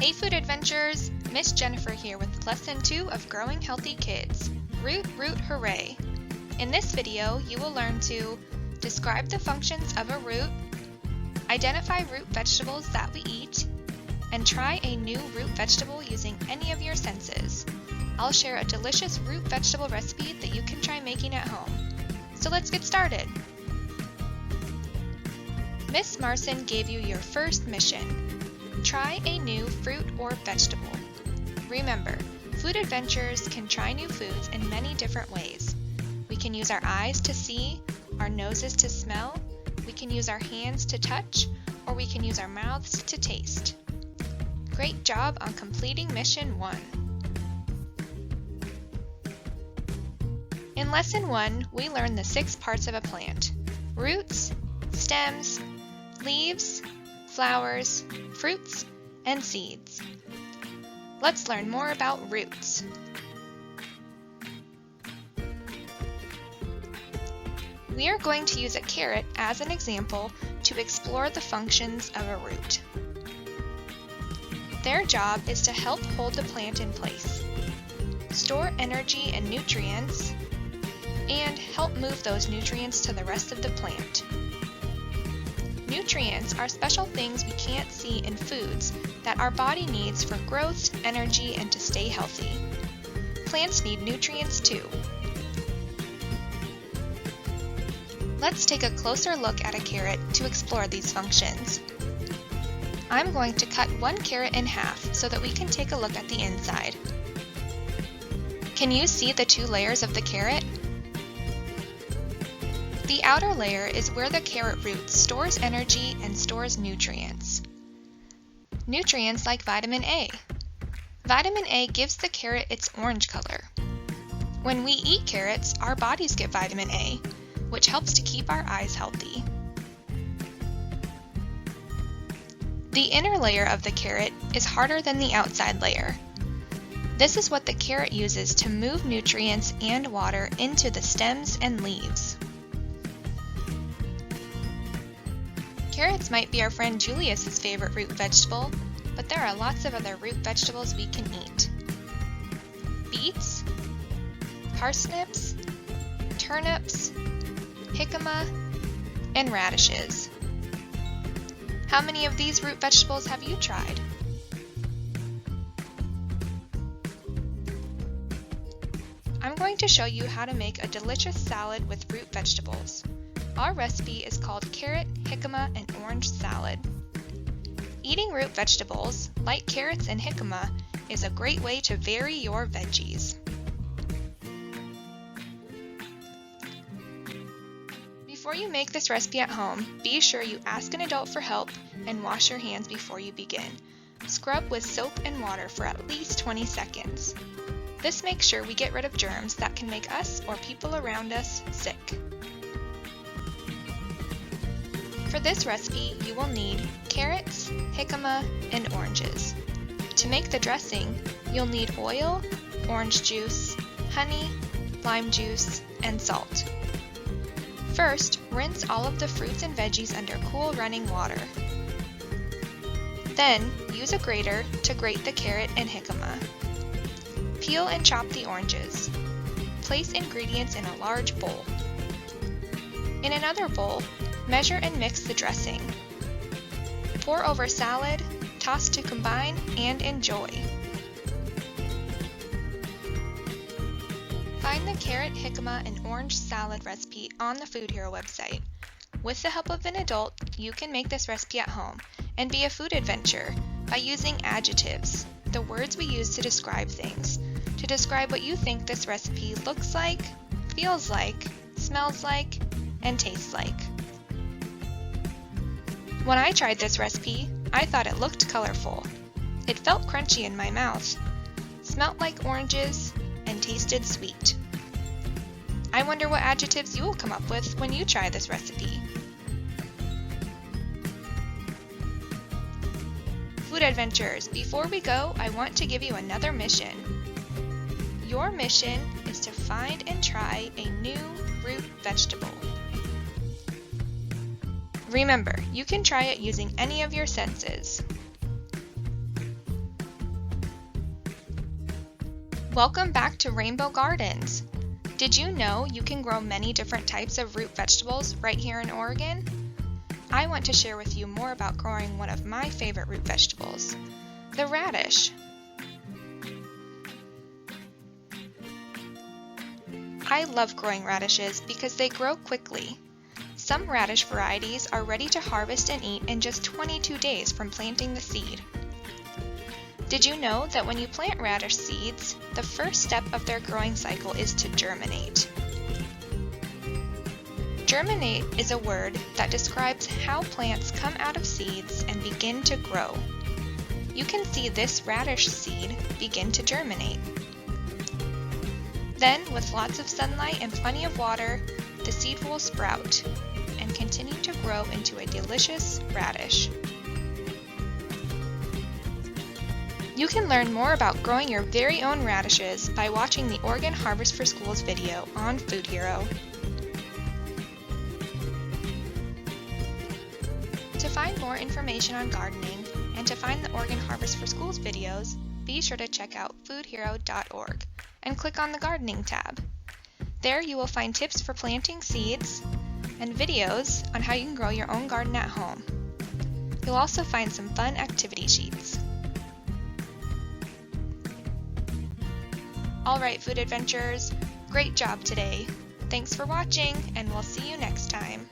Hey Food Adventurers! Miss Jennifer here with Lesson 2 of Growing Healthy Kids. Root, hooray! In this video, you will learn to describe the functions of a root, identify root vegetables that we eat, and try a new root vegetable using any of your senses. I'll share a delicious root vegetable recipe that you can try making at home. So let's get started! Miss Marson gave you your first mission. Try a new fruit or vegetable. Remember, Food Adventurers can try new foods in many different ways. We can use our eyes to see, our noses to smell, we can use our hands to touch, or we can use our mouths to taste. Great job on completing Mission 1. In Lesson 1, we learned the 6 parts of a plant: roots, stems, leaves, flowers, fruits, and seeds. Let's learn more about roots. We are going to use a carrot as an example to explore the functions of a root. Their job is to help hold the plant in place, store energy and nutrients, and help move those nutrients to the rest of the plant. Nutrients are special things we can't see in foods that our body needs for growth, energy, and to stay healthy. Plants need nutrients too. Let's take a closer look at a carrot to explore these functions. I'm going to cut one carrot in half so that we can take a look at the inside. Can you see the 2 layers of the carrot? The outer layer is where the carrot root stores energy and stores nutrients. Nutrients like vitamin A. Vitamin A gives the carrot its orange color. When we eat carrots, our bodies get vitamin A, which helps to keep our eyes healthy. The inner layer of the carrot is harder than the outside layer. This is what the carrot uses to move nutrients and water into the stems and leaves. Carrots might be our friend Julius's favorite root vegetable, but there are lots of other root vegetables we can eat. Beets, parsnips, turnips, jicama, and radishes. How many of these root vegetables have you tried? I'm going to show you how to make a delicious salad with root vegetables. Our recipe is called Carrot, Jicama, and Orange Salad. Eating root vegetables, like carrots and jicama, is a great way to vary your veggies. Before you make this recipe at home, be sure you ask an adult for help and wash your hands before you begin. Scrub with soap and water for at least 20 seconds. This makes sure we get rid of germs that can make us or people around us sick. For this recipe, you will need carrots, jicama, and oranges. To make the dressing, you'll need oil, orange juice, honey, lime juice, and salt. First, rinse all of the fruits and veggies under cool running water. Then, use a grater to grate the carrot and jicama. Peel and chop the oranges. Place ingredients in a large bowl. In another bowl, measure and mix the dressing. Pour over salad, toss to combine, and enjoy. Find the carrot, jicama, and orange salad recipe on the Food Hero website. With the help of an adult, you can make this recipe at home and be a food adventurer by using adjectives, the words we use to describe things, to describe what you think this recipe looks like, feels like, smells like, and tastes like. When I tried this recipe, I thought it looked colorful. It felt crunchy in my mouth, smelt like oranges, and tasted sweet. I wonder what adjectives you will come up with when you try this recipe. Food Adventurers, before we go, I want to give you another mission. Your mission is to find and try a new root vegetable. Remember, you can try it using any of your senses. Welcome back to Rainbow Gardens. Did you know you can grow many different types of root vegetables right here in Oregon? I want to share with you more about growing one of my favorite root vegetables, the radish. I love growing radishes because they grow quickly. Some radish varieties are ready to harvest and eat in just 22 days from planting the seed. Did you know that when you plant radish seeds, the first step of their growing cycle is to germinate? Germinate is a word that describes how plants come out of seeds and begin to grow. You can see this radish seed begin to germinate. Then, with lots of sunlight and plenty of water, the seed will sprout and continue to grow into a delicious radish. You can learn more about growing your very own radishes by watching the Oregon Harvest for Schools video on Food Hero. To find more information on gardening and to find the Oregon Harvest for Schools videos, be sure to check out foodhero.org and click on the Gardening tab. There you will find tips for planting seeds and videos on how you can grow your own garden at home. You'll also find some fun activity sheets. Alright, food adventurers, great job today. Thanks for watching, and we'll see you next time.